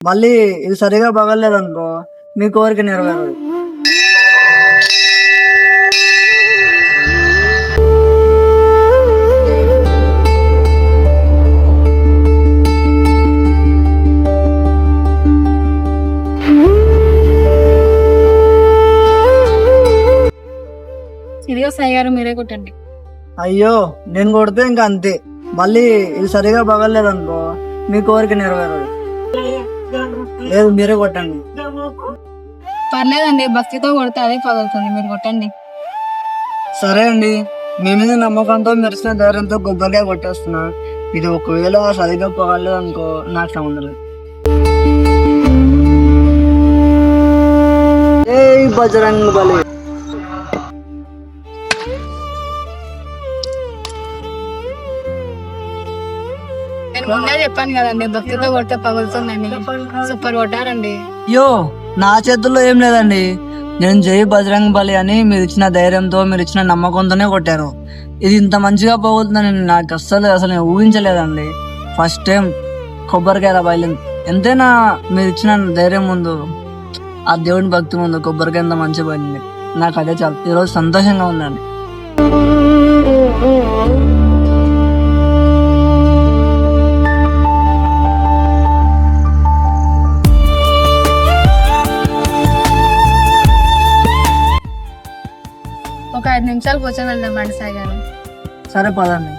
మళ్ళీ ఇది సరిగా పగలలేదనుకో మీ కోరిక నెరవేరదు. ఇదిగో సాయి గారు, మీరే కొట్టండి. అయ్యో నేను కొడితే ఇంకా అంతే. మళ్ళీ ఇది సరిగా పగలలేదనుకో మీ కోరిక నెరవేరదు. లేదు మీరే కొట్టండి. పర్లేదండి, భక్తితో కొడితే అదే పగులుతుంది, మీరు కొట్టండి. సరే అండి, మీ మీద నమ్మకంతో మెరిసిన ధైర్యంతో కొబ్బరికాయ కొట్టేస్తున్నా. ఇది ఒకవేళ సరిగా పగలేదు అనుకో నాకు సంబంధం లేదు. జై బజరంగ్ బలి. నేను ముందే చెప్పాను కదండి, భక్తితో కొడితే పగులుతుందండి. సూపర్ కొట్టారండి. అయ్యో నా చేతుల్లో ఏం లేదండి. నేను జై బజరంగ్ బలి అని మీరు ఇచ్చిన ధైర్యంతో మీరు ఇచ్చిన నమ్మకంతోనే కొట్టాను. ఇది ఇంత మంచిగా పోతుందని నాకు అసలు నేను ఊహించలేదండి. ఫస్ట్ టైం కొబ్బరికాయ బయలు. ఎంతైనా మీరు ఇచ్చిన ధైర్యం ముందు, ఆ దేవుని భక్తి ముందు కొబ్బరికాయ ఎంత మంచిగా పోయింది. నాకు అదే చాలు. ఈరోజు సంతోషంగా ఉందండి. ఒక 5 నిమిషాలు కూర్చొని వెళ్దాం రండి సాయి గారు. సరే పదండి.